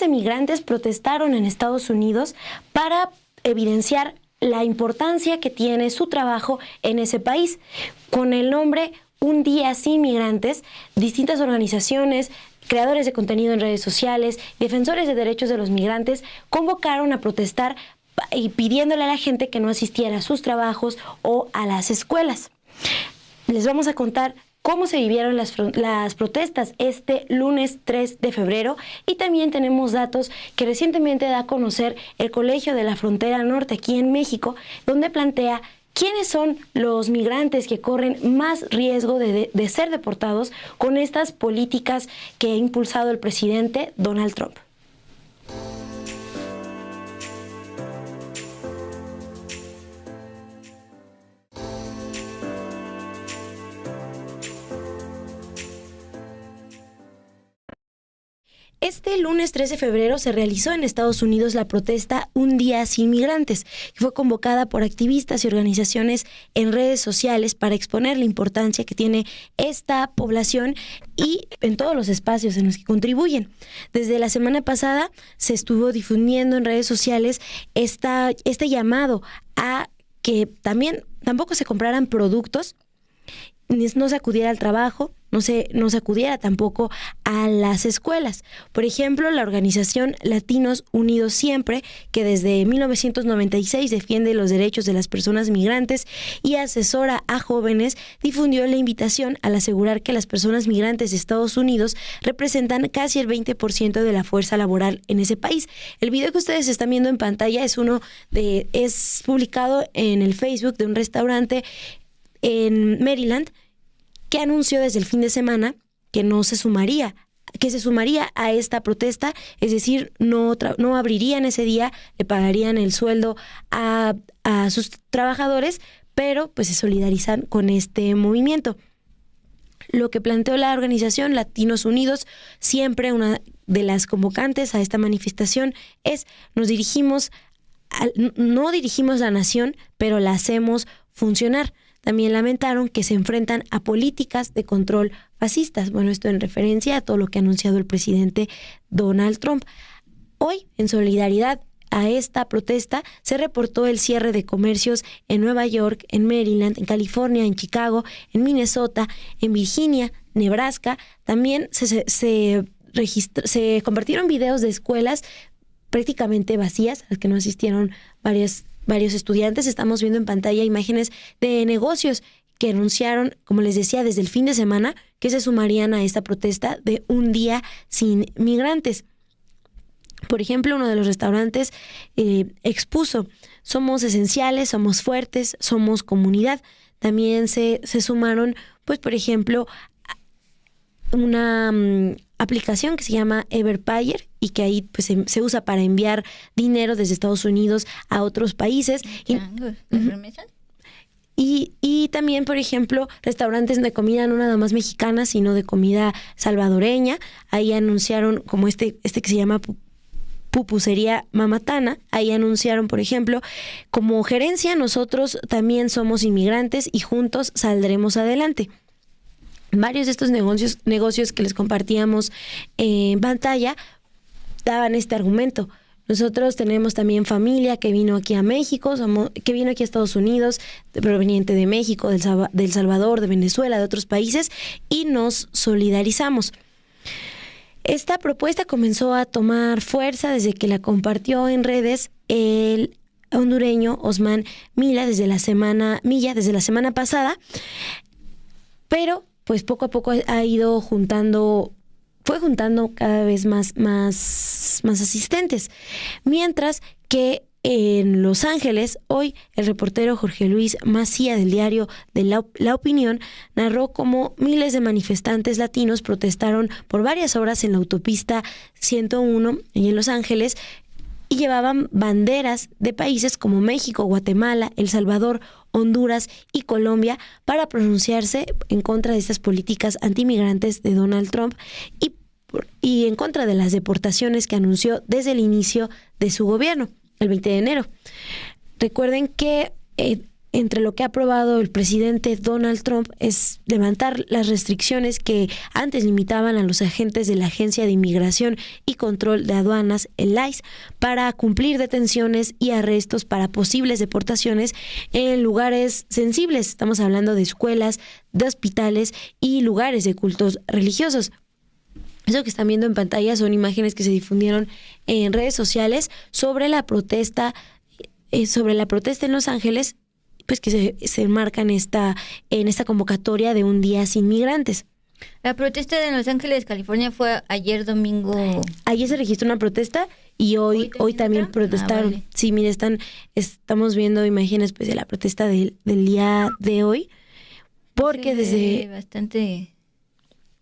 de migrantes protestaron en Estados Unidos para evidenciar la importancia que tiene su trabajo en ese país. Con el nombre Un Día Sin Migrantes, distintas organizaciones, creadores de contenido en redes sociales, defensores de derechos de los migrantes, convocaron a protestar y pidiéndole a la gente que no asistiera a sus trabajos o a las escuelas. Les vamos a contar cómo se vivieron las protestas este lunes 3 de febrero y también tenemos datos que recientemente da a conocer el Colegio de la Frontera Norte aquí en México, donde plantea quiénes son los migrantes que corren más riesgo de ser deportados con estas políticas que ha impulsado el presidente Donald Trump. Este lunes 3 de febrero se realizó en Estados Unidos la protesta Un Día Sin Migrantes, que fue convocada por activistas y organizaciones en redes sociales para exponer la importancia que tiene esta población y en todos los espacios en los que contribuyen. Desde la semana pasada se estuvo difundiendo en redes sociales este llamado a que tampoco se compraran productos, no se acudiera al trabajo, no se acudiera tampoco a las escuelas. Por ejemplo, la organización Latinos Unidos Siempre, que desde 1996 defiende los derechos de las personas migrantes y asesora a jóvenes, difundió la invitación al asegurar que las personas migrantes de Estados Unidos representan casi el 20% de la fuerza laboral en ese país. El video que ustedes están viendo en pantalla es publicado en el Facebook de un restaurante en Maryland, que anunció desde el fin de semana que se sumaría a esta protesta, es decir, no abrirían ese día, le pagarían el sueldo a sus trabajadores, pero pues se solidarizan con este movimiento. Lo que planteó la organización Latinos Unidos Siempre, una de las convocantes a esta manifestación, es: no dirigimos la nación, pero la hacemos funcionar. También lamentaron que se enfrentan a políticas de control fascistas. Bueno, esto en referencia a todo lo que ha anunciado el presidente Donald Trump. Hoy, en solidaridad a esta protesta, se reportó el cierre de comercios en Nueva York, en Maryland, en California, en Chicago, en Minnesota, en Virginia, Nebraska. También se compartieron videos de escuelas prácticamente vacías, a las que no asistieron varios estudiantes. Estamos viendo en pantalla imágenes de negocios que anunciaron, como les decía, desde el fin de semana, que se sumarían a esta protesta de Un Día Sin Migrantes. Por ejemplo, uno de los restaurantes expuso: somos esenciales, somos fuertes, somos comunidad. También se sumaron, pues, por ejemplo, una aplicación que se llama Everpayer y que ahí pues se usa para enviar dinero desde Estados Unidos a otros países. Y también, por ejemplo, restaurantes de comida no nada más mexicana, sino de comida salvadoreña. Ahí anunciaron, como este que se llama Pupusería Mamatana. Ahí anunciaron, por ejemplo, como gerencia, nosotros también somos inmigrantes y juntos saldremos adelante. Varios de estos negocios que les compartíamos en pantalla daban este argumento: nosotros tenemos también familia que vino aquí a México, que vino aquí a Estados Unidos, proveniente de México, del Salvador, de Venezuela, de otros países, y nos solidarizamos. Esta propuesta comenzó a tomar fuerza desde que la compartió en redes el hondureño Osman Milla desde la semana pasada, pero pues poco a poco fue juntando cada vez más asistentes. Mientras que en Los Ángeles, hoy el reportero Jorge Luis Macía del diario de La Opinión narró cómo miles de manifestantes latinos protestaron por varias horas en la autopista 101 y en Los Ángeles, y llevaban banderas de países como México, Guatemala, El Salvador, Honduras y Colombia para pronunciarse en contra de estas políticas antimigrantes de Donald Trump y en contra de las deportaciones que anunció desde el inicio de su gobierno, el 20 de enero. Recuerden que entre lo que ha aprobado el presidente Donald Trump es levantar las restricciones que antes limitaban a los agentes de la Agencia de Inmigración y Control de Aduanas, el ICE, para cumplir detenciones y arrestos para posibles deportaciones en lugares sensibles. Estamos hablando de escuelas, de hospitales y lugares de cultos religiosos. Eso que están viendo en pantalla son imágenes que se difundieron en redes sociales sobre la protesta en Los Ángeles, pues que se enmarca en esta convocatoria de un día sin migrantes. La protesta de Los Ángeles, California, fue ayer domingo. Ayer se registró una protesta y hoy también protestaron. Vale. Sí, mire, estamos viendo imágenes pues de la protesta del día de hoy, porque desde bastante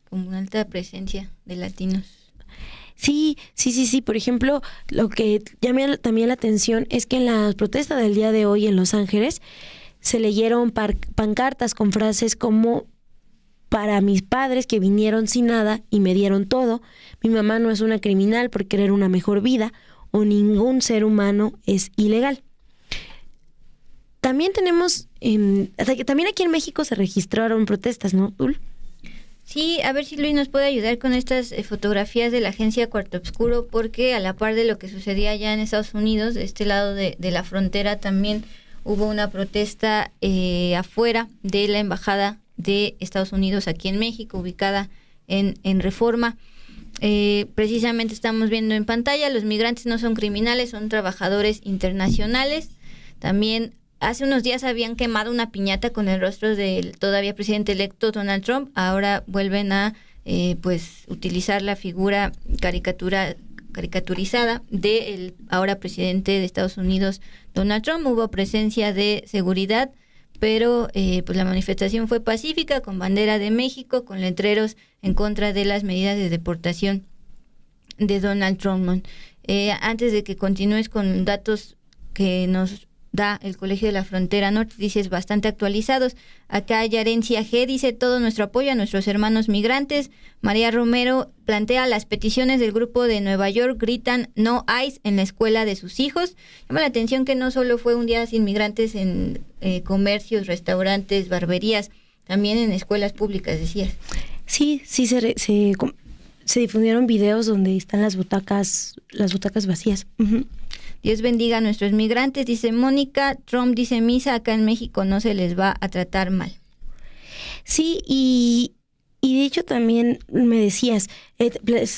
como una alta presencia de latinos. Sí. Por ejemplo, lo que llama también la atención es que en la protesta del día de hoy en Los Ángeles se leyeron pancartas con frases como: para mis padres que vinieron sin nada y me dieron todo, mi mamá no es una criminal por querer una mejor vida, o ningún ser humano es ilegal. También tenemos, también aquí en México se registraron protestas, ¿no, Dul? Sí, a ver si Luis nos puede ayudar con estas fotografías de la agencia Cuarto Obscuro, porque a la par de lo que sucedía allá en Estados Unidos, de este lado de la frontera, también hubo una protesta afuera de la embajada de Estados Unidos aquí en México, ubicada en Reforma. Precisamente estamos viendo en pantalla: los migrantes no son criminales, son trabajadores internacionales. También hace unos días habían quemado una piñata con el rostro del todavía presidente electo Donald Trump. Ahora vuelven a pues utilizar la figura caricaturizada del ahora presidente de Estados Unidos, Donald Trump. Hubo presencia de seguridad, pero pues la manifestación fue pacífica, con bandera de México, con letreros en contra de las medidas de deportación de Donald Trump. Antes de que continúes con datos que nos da el Colegio de la Frontera Norte, dices bastante actualizados. Acá Yarencia G dice: todo nuestro apoyo a nuestros hermanos migrantes. María Romero plantea: las peticiones del grupo de Nueva York gritan no ICE en la escuela de sus hijos. Llama la atención que no solo fue un día sin migrantes en comercios, restaurantes, barberías, también en escuelas públicas, decías. Sí, se difundieron videos donde están las butacas vacías. Uh-huh. Dios bendiga a nuestros migrantes, dice Mónica. Trump dice misa: acá en México no se les va a tratar mal. Sí, y de hecho también me decías,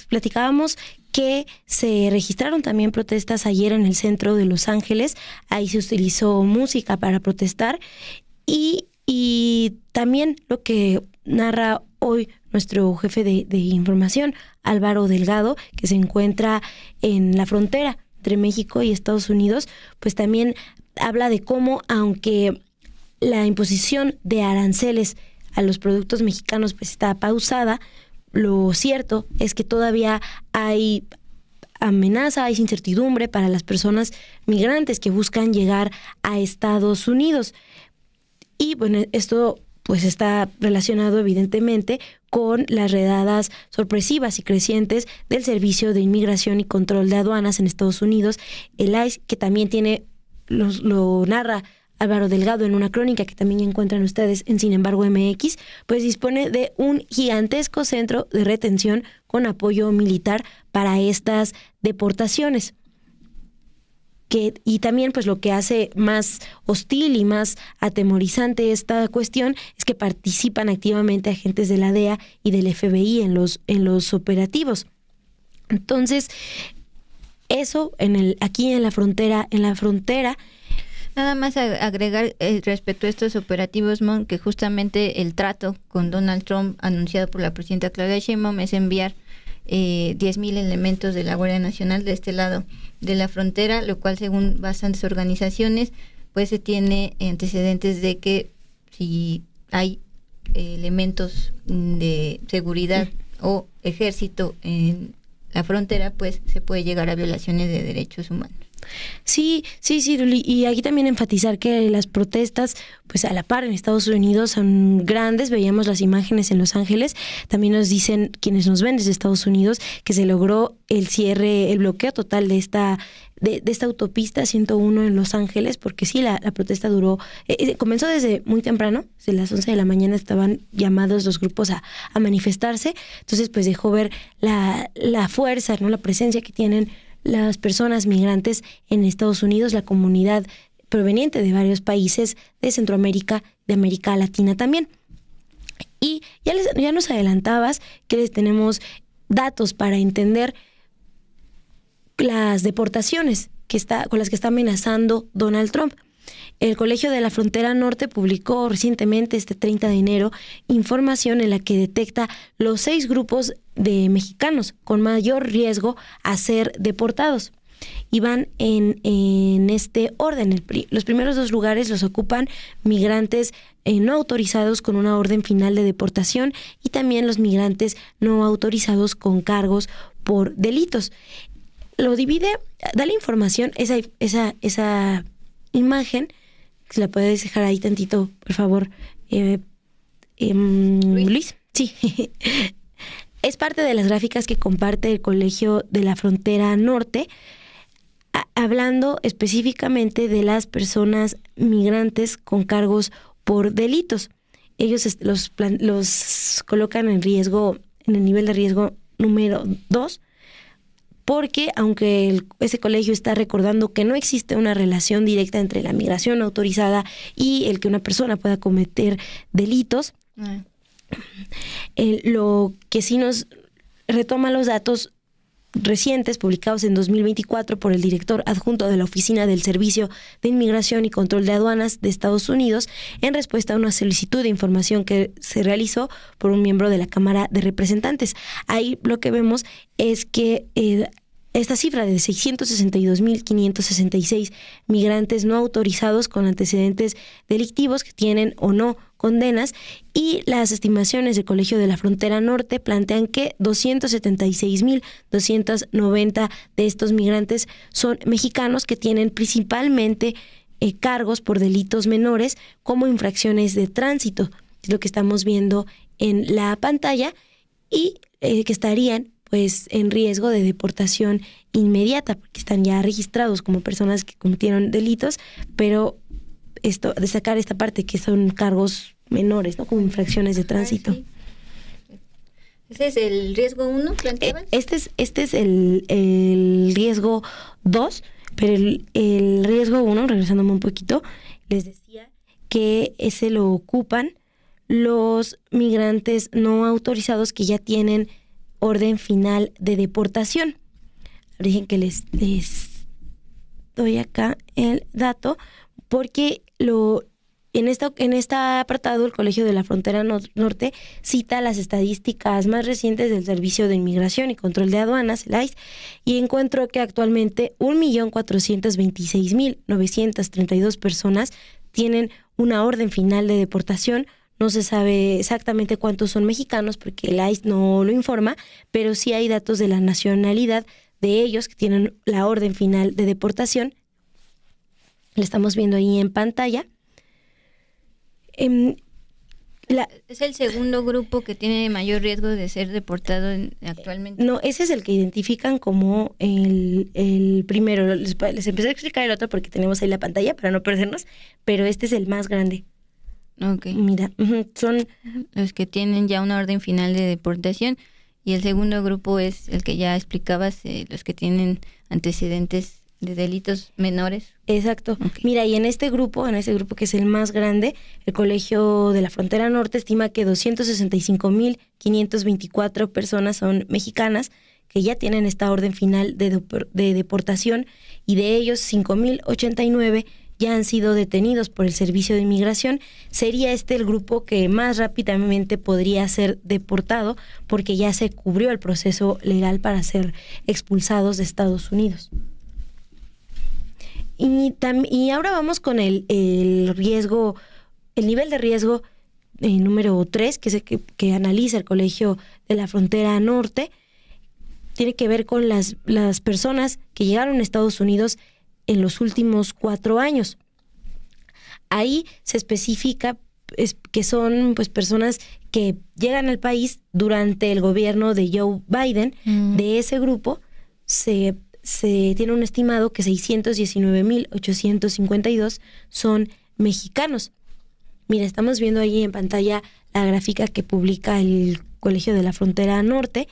platicábamos que se registraron también protestas ayer en el centro de Los Ángeles. Ahí se utilizó música para protestar y también lo que narra hoy nuestro jefe de información, Álvaro Delgado, que se encuentra en la frontera entre México y Estados Unidos, pues también habla de cómo, aunque la imposición de aranceles a los productos mexicanos pues está pausada, lo cierto es que todavía hay amenaza, hay incertidumbre para las personas migrantes que buscan llegar a Estados Unidos. Y bueno, esto pues está relacionado evidentemente con las redadas sorpresivas y crecientes del Servicio de Inmigración y Control de Aduanas en Estados Unidos, el ICE, que también lo narra Álvaro Delgado en una crónica que también encuentran ustedes en Sin embargo MX, pues dispone de un gigantesco centro de retención con apoyo militar para estas deportaciones. Y también pues lo que hace más hostil y más atemorizante esta cuestión es que participan activamente agentes de la DEA y del FBI en los operativos. Entonces, eso aquí en la frontera. Nada más agregar respecto a estos operativos, Mon, que justamente el trato con Donald Trump anunciado por la presidenta Claudia Sheinbaum es enviar 10,000 elementos de la Guardia Nacional de este lado de la frontera, lo cual según bastantes organizaciones pues se tiene antecedentes de que si hay elementos de seguridad o ejército en la frontera, pues se puede llegar a violaciones de derechos humanos. Sí, Luli, y aquí también enfatizar que las protestas, pues a la par en Estados Unidos son grandes. Veíamos las imágenes en Los Ángeles. También nos dicen quienes nos ven desde Estados Unidos que se logró el cierre, el bloqueo total de esta autopista 101 en Los Ángeles, porque sí, la protesta duró, comenzó desde muy temprano, desde las 11 de la mañana estaban llamados los grupos a manifestarse. Entonces, pues dejó ver la fuerza, ¿no? La presencia que tienen las personas migrantes en Estados Unidos, la comunidad proveniente de varios países de Centroamérica, de América Latina también. Y ya nos adelantabas que les tenemos datos para entender las deportaciones con las que está amenazando Donald Trump. El Colegio de la Frontera Norte publicó recientemente, este 30 de enero, información en la que detecta los 6 grupos de mexicanos con mayor riesgo a ser deportados. Y van en este orden. Los primeros 2 lugares los ocupan migrantes no autorizados con una orden final de deportación y también los migrantes no autorizados con cargos por delitos. Lo divide, da la información, esa imagen, si la puedes dejar ahí tantito, por favor, Luis. Sí. Es parte de las gráficas que comparte el Colegio de la Frontera Norte, hablando específicamente de las personas migrantes con cargos por delitos. Ellos los colocan en riesgo, en el nivel de riesgo número 2, porque aunque ese colegio está recordando que no existe una relación directa entre la migración autorizada y el que una persona pueda cometer delitos, lo que sí nos retoma los datos recientes publicados en 2024 por el director adjunto de la Oficina del Servicio de Inmigración y Control de Aduanas de Estados Unidos en respuesta a una solicitud de información que se realizó por un miembro de la Cámara de Representantes. Ahí lo que vemos es que esta cifra de 662.566 migrantes no autorizados con antecedentes delictivos que tienen o no condenas, y las estimaciones del Colegio de la Frontera Norte plantean que 276.290 de estos migrantes son mexicanos que tienen principalmente cargos por delitos menores como infracciones de tránsito, es lo que estamos viendo en la pantalla, y que estarían pues en riesgo de deportación inmediata, porque están ya registrados como personas que cometieron delitos, pero destacar esta parte que son cargos menores, ¿no? Como infracciones de tránsito. Sí. ¿Ese es el riesgo 1, planteabas? Este es el riesgo 2, pero el riesgo 1, regresándome un poquito, les decía que ese lo ocupan los migrantes no autorizados que ya tienen orden final de deportación. Dejen que les doy acá el dato, porque en este apartado el Colegio de la Frontera Norte cita las estadísticas más recientes del Servicio de Inmigración y Control de Aduanas, el ICE, y encuentro que actualmente 1.426.932 personas tienen una orden final de deportación. No se sabe exactamente cuántos son mexicanos porque el ICE no lo informa, pero sí hay datos de la nacionalidad de ellos que tienen la orden final de deportación. La estamos viendo ahí en pantalla. ¿Es el segundo grupo que tiene mayor riesgo de ser deportado actualmente? No, ese es el que identifican como el primero. Les empecé a explicar el otro porque tenemos ahí la pantalla para no perdernos, pero este es el más grande. Okay. Mira, son los que tienen ya una orden final de deportación, y el segundo grupo es el que ya explicabas, los que tienen antecedentes de delitos menores. Exacto. Okay. Mira, y en este grupo que es el más grande, el Colegio de la Frontera Norte estima que 265.524 personas son mexicanas que ya tienen esta orden final de deportación, y de ellos 5.089 ya han sido detenidos por el Servicio de Inmigración. Sería este el grupo que más rápidamente podría ser deportado porque ya se cubrió el proceso legal para ser expulsados de Estados Unidos. Y ahora vamos con el riesgo, el nivel de riesgo número 3, que es el que analiza el Colegio de la Frontera Norte. Tiene que ver con las personas que llegaron a Estados Unidos en los últimos 4 años. Ahí se especifica que son pues personas que llegan al país durante el gobierno de Joe Biden. De ese grupo se tiene un estimado que 619,852 son mexicanos. Mira, estamos viendo ahí en pantalla la gráfica que publica el Colegio de la Frontera Norte,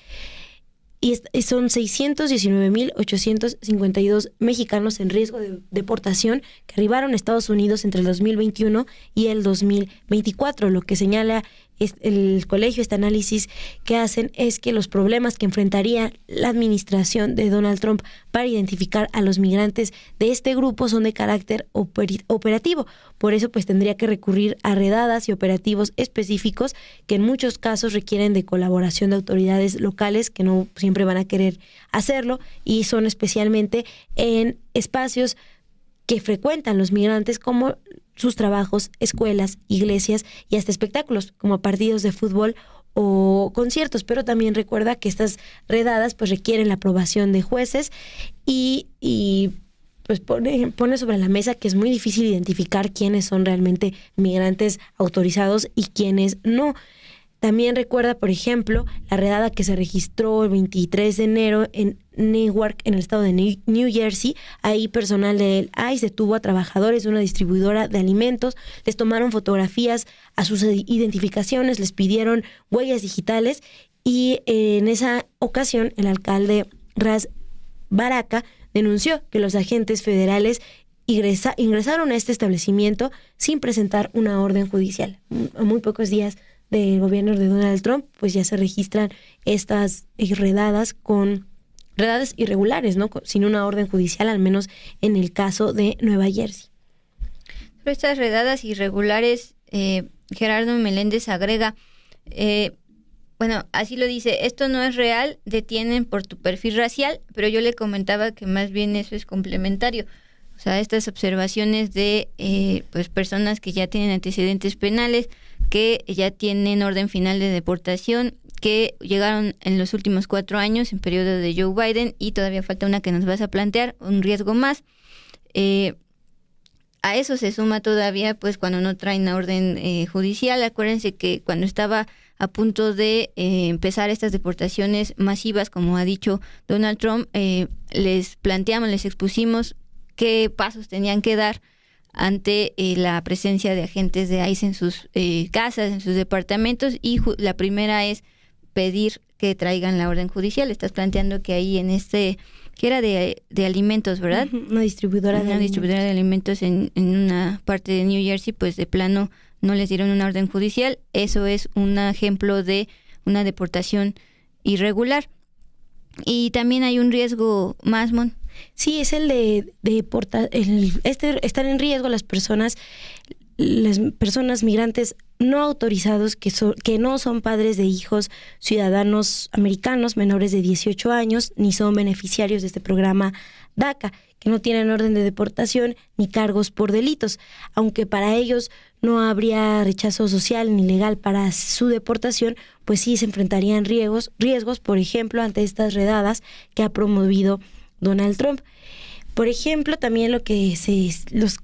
y son 619,852 mexicanos en riesgo de deportación que arribaron a Estados Unidos entre el 2021 y el 2024. Lo que señala el colegio, este análisis que hacen, es que los problemas que enfrentaría la administración de Donald Trump para identificar a los migrantes de este grupo son de carácter operativo. Por eso pues tendría que recurrir a redadas y operativos específicos que en muchos casos requieren de colaboración de autoridades locales que no siempre van a querer hacerlo, y son especialmente en espacios que frecuentan los migrantes, como sus trabajos, escuelas, iglesias y hasta espectáculos como partidos de fútbol o conciertos. Pero también recuerda que estas redadas pues requieren la aprobación de jueces y pues pone sobre la mesa que es muy difícil identificar quiénes son realmente migrantes autorizados y quiénes no. También recuerda, por ejemplo, la redada que se registró el 23 de enero en Newark, en el estado de New Jersey. Ahí personal del ICE detuvo a trabajadores de una distribuidora de alimentos, les tomaron fotografías a sus identificaciones, les pidieron huellas digitales, y en esa ocasión el alcalde Ras Baraka denunció que los agentes federales ingresaron a este establecimiento sin presentar una orden judicial. A muy pocos días del gobierno de Donald Trump, pues ya se registran estas redadas irregulares, ¿no? Sin una orden judicial, al menos en el caso de Nueva Jersey. Pero estas redadas irregulares, Gerardo Meléndez agrega, bueno, así lo dice: esto no es real, detienen por tu perfil racial, pero yo le comentaba que más bien eso es complementario. O sea, estas observaciones de pues personas que ya tienen antecedentes penales, que ya tienen orden final de deportación, que llegaron en los últimos 4 años en periodo de Joe Biden, y todavía falta una que nos vas a plantear, un riesgo más. A eso se suma todavía pues cuando no traen orden judicial. Acuérdense que cuando estaba a punto de empezar estas deportaciones masivas, como ha dicho Donald Trump, les expusimos qué pasos tenían que dar ante la presencia de agentes de ICE en sus casas, en sus departamentos, y la primera es pedir que traigan la orden judicial. Estás planteando que ahí en que era de alimentos, ¿verdad? Una distribuidora de alimentos en una parte de New Jersey, pues de plano no les dieron una orden judicial. Eso es un ejemplo de una deportación irregular. Y también hay un riesgo más, Mon. Sí, es el de están en riesgo las personas migrantes no autorizados que no son padres de hijos ciudadanos americanos menores de 18 años, ni son beneficiarios de este programa DACA, que no tienen orden de deportación ni cargos por delitos. Aunque para ellos no habría rechazo social ni legal para su deportación, pues sí se enfrentarían riesgos, por ejemplo, ante estas redadas que ha promovido Donald Trump. Por ejemplo, también los que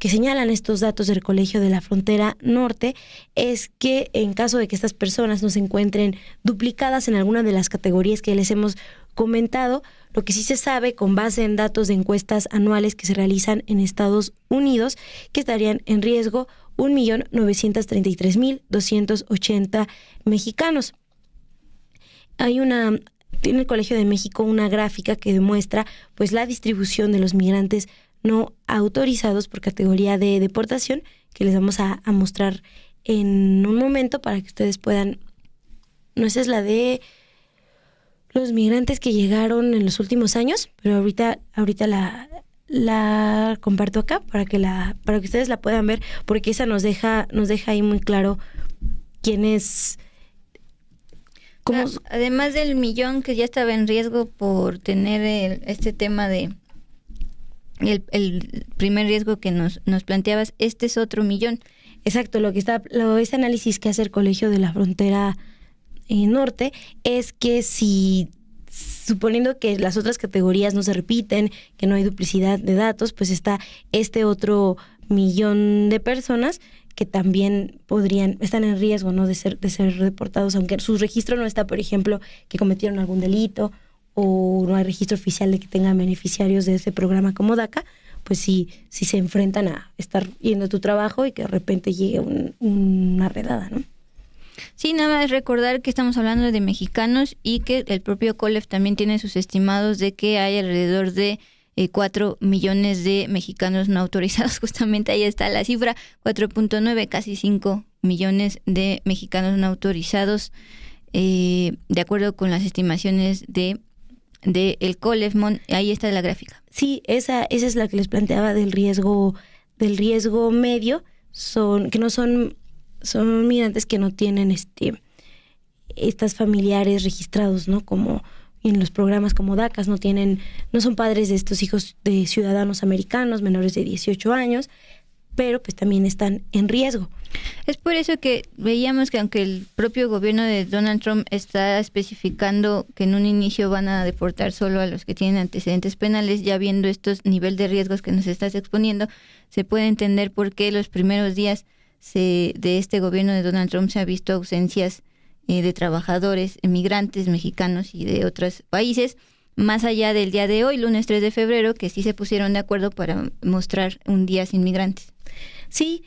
señalan estos datos del Colegio de la Frontera Norte es que en caso de que estas personas no se encuentren duplicadas en alguna de las categorías que les hemos comentado, lo que sí se sabe con base en datos de encuestas anuales que se realizan en Estados Unidos, que estarían en riesgo 1,933,280 mexicanos. Tiene el Colegio de México una gráfica que demuestra pues la distribución de los migrantes no autorizados por categoría de deportación, que les vamos a mostrar en un momento para que ustedes puedan. No, esa es la de los migrantes que llegaron en los últimos años, pero ahorita la comparto acá para que ustedes la puedan ver, porque esa nos deja ahí muy claro quién es. Además del 1,000,000 que ya estaba en riesgo por tener este tema de el primer riesgo que nos planteabas, este es otro 1,000,000. Exacto, este análisis que hace el Colegio de la Frontera Norte es que si suponiendo que las otras categorías no se repiten, que no hay duplicidad de datos, pues está este otro 1,000,000 de personas que también están en riesgo, ¿no?, de ser deportados, aunque su registro no está, por ejemplo, que cometieron algún delito o no hay registro oficial de que tengan beneficiarios de ese programa como DACA. Pues sí se enfrentan a estar yendo a tu trabajo y que de repente llegue una redada, ¿no? Sí, nada más recordar que estamos hablando de mexicanos y que el propio COLEF también tiene sus estimados de que hay alrededor de 4 millones de mexicanos no autorizados. Justamente ahí está la cifra, 4.9, casi 5 millones de mexicanos no autorizados, de acuerdo con las estimaciones de el COLEF. Ahí está la gráfica. Sí, esa es la que les planteaba del riesgo medio, son migrantes que no tienen estas familiares registrados, ¿no? Como en los programas como DACA, no son padres de estos hijos de ciudadanos americanos menores de 18 años, pero pues también están en riesgo. Es por eso que veíamos que aunque el propio gobierno de Donald Trump está especificando que en un inicio van a deportar solo a los que tienen antecedentes penales, ya viendo estos niveles de riesgos que nos estás exponiendo, se puede entender por qué los primeros días de este gobierno de Donald Trump se ha visto ausencias de trabajadores, migrantes mexicanos y de otros países, más allá del día de hoy, lunes 3 de febrero, que sí se pusieron de acuerdo para mostrar un día sin migrantes. Sí.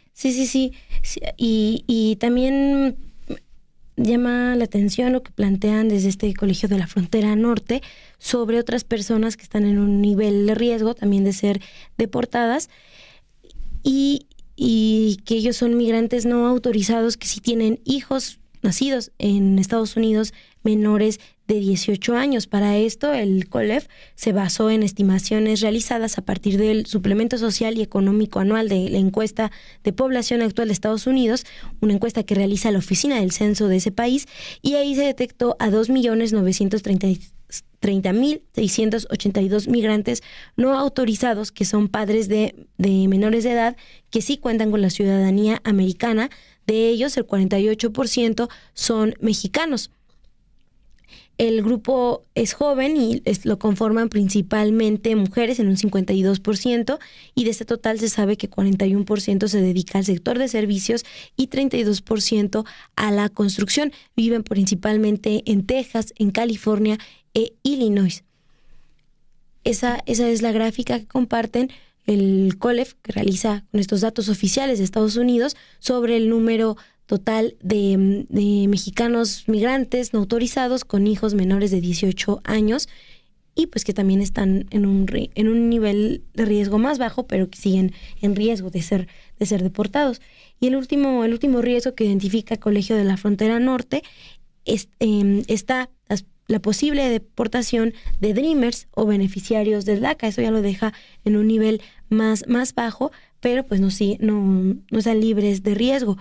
Y también llama la atención lo que plantean desde este Colegio de la Frontera Norte sobre otras personas que están en un nivel de riesgo también de ser deportadas y que ellos son migrantes no autorizados que sí tienen hijos nacidos en Estados Unidos menores de 18 años. Para esto, el COLEF se basó en estimaciones realizadas a partir del Suplemento Social y Económico Anual de la Encuesta de Población Actual de Estados Unidos, una encuesta que realiza la Oficina del Censo de ese país, y ahí se detectó a 2.930.682 migrantes no autorizados que son padres de menores de edad que sí cuentan con la ciudadanía americana. De ellos, el 48% son mexicanos. El grupo es joven y lo conforman principalmente mujeres en un 52%, y de este total se sabe que 41% se dedica al sector de servicios y 32% a la construcción. Viven principalmente en Texas, en California e Illinois. Esa es la gráfica que comparten el COLEF, que realiza con estos datos oficiales de Estados Unidos sobre el número total de mexicanos migrantes no autorizados con hijos menores de 18 años y pues que también están en un nivel de riesgo más bajo, pero que siguen en riesgo de ser deportados. Y el último riesgo que identifica el Colegio de la Frontera Norte está la posible deportación de Dreamers o beneficiarios del DACA. Eso ya lo deja en un nivel más bajo, pero pues no están libres de riesgo.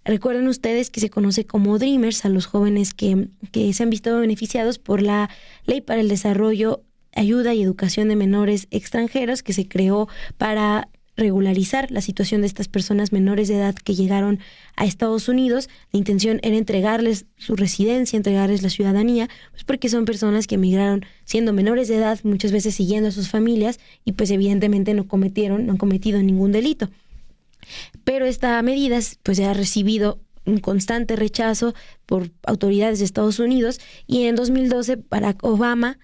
Recuerden ustedes que se conoce como Dreamers a los jóvenes que se han visto beneficiados por la Ley para el Desarrollo, Ayuda y Educación de Menores Extranjeros, que se creó para regularizar la situación de estas personas menores de edad que llegaron a Estados Unidos. La intención era entregarles su residencia, entregarles la ciudadanía, pues porque son personas que emigraron siendo menores de edad, muchas veces siguiendo a sus familias, y pues evidentemente no han cometido ningún delito. Pero esta medida pues ha recibido un constante rechazo por autoridades de Estados Unidos, y en 2012 Barack Obama,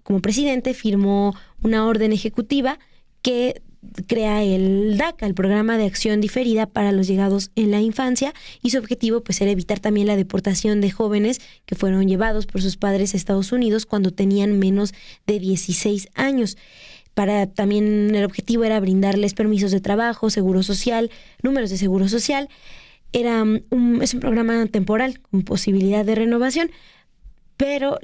como presidente, firmó una orden ejecutiva que crea el DACA, el Programa de Acción Diferida para los Llegados en la Infancia, y su objetivo pues era evitar también la deportación de jóvenes que fueron llevados por sus padres a Estados Unidos cuando tenían menos de 16 años. También el objetivo era brindarles permisos de trabajo, seguro social, números de seguro social. Es un programa temporal con posibilidad de renovación, pero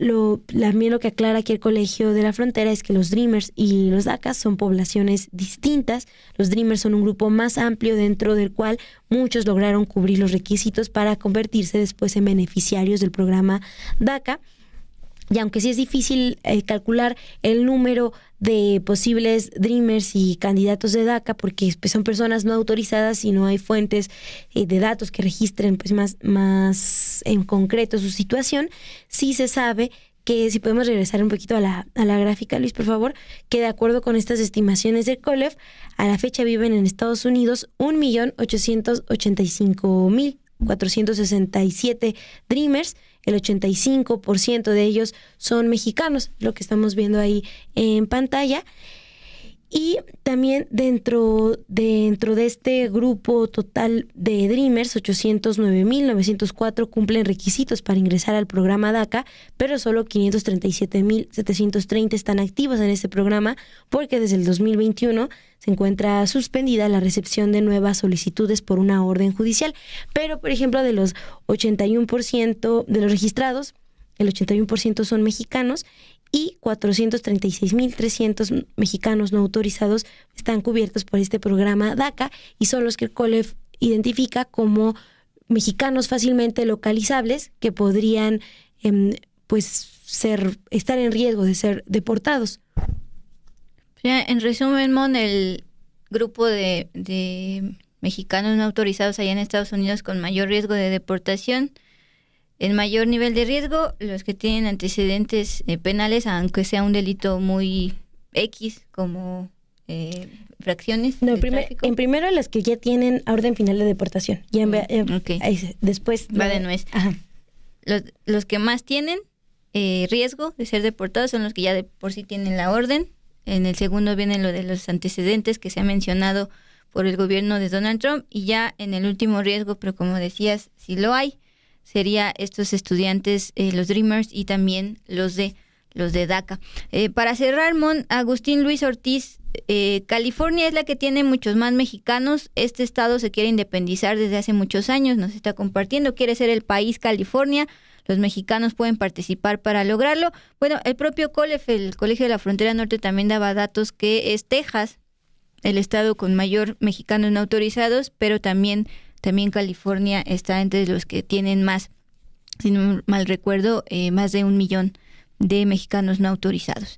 también lo que aclara aquí el Colegio de la Frontera es que los Dreamers y los DACA son poblaciones distintas. Los Dreamers son un grupo más amplio dentro del cual muchos lograron cubrir los requisitos para convertirse después en beneficiarios del programa DACA. Y aunque sí es difícil calcular el número de posibles Dreamers y candidatos de DACA, porque pues, son personas no autorizadas y no hay fuentes de datos que registren pues, más en concreto su situación, sí se sabe que si podemos regresar un poquito a la gráfica, Luis, por favor, que de acuerdo con estas estimaciones del COLEF, a la fecha viven en Estados Unidos 1.885.467 Dreamers. El 85% de ellos son mexicanos, lo que estamos viendo ahí en pantalla. Y también dentro de este grupo total de Dreamers, 809.904 cumplen requisitos para ingresar al programa DACA, pero solo 537.730 están activos en este programa porque desde el 2021 se encuentra suspendida la recepción de nuevas solicitudes por una orden judicial. Pero, por ejemplo, de los 81% de los registrados, el 81% son mexicanos y 436.300 mexicanos no autorizados están cubiertos por este programa DACA y son los que el COLEF identifica como mexicanos fácilmente localizables que podrían estar en riesgo de ser deportados. En resumen, Mon, el grupo de mexicanos no autorizados allá en Estados Unidos con mayor riesgo de deportación, en mayor nivel de riesgo, los que tienen antecedentes penales, aunque sea un delito muy X, como fracciones. No, en primero las que ya tienen orden final de deportación. Okay. Después va de nuez. Los que más tienen riesgo de ser deportados son los que ya de por sí tienen la orden. En el segundo viene lo de los antecedentes que se ha mencionado por el gobierno de Donald Trump, y ya en el último riesgo, pero como decías, si lo hay, sería estos estudiantes, los Dreamers y también los de DACA. Para cerrar, Mon, Agustín Luis Ortiz, California es la que tiene muchos más mexicanos. Este estado se quiere independizar desde hace muchos años, nos está compartiendo, quiere ser el país California. Los mexicanos pueden participar para lograrlo. Bueno, el propio COLEF, el Colegio de la Frontera Norte, también daba datos que es Texas el estado con mayor mexicanos no autorizados, pero también California está entre los que tienen más, si no mal recuerdo, más de 1 millón de mexicanos no autorizados.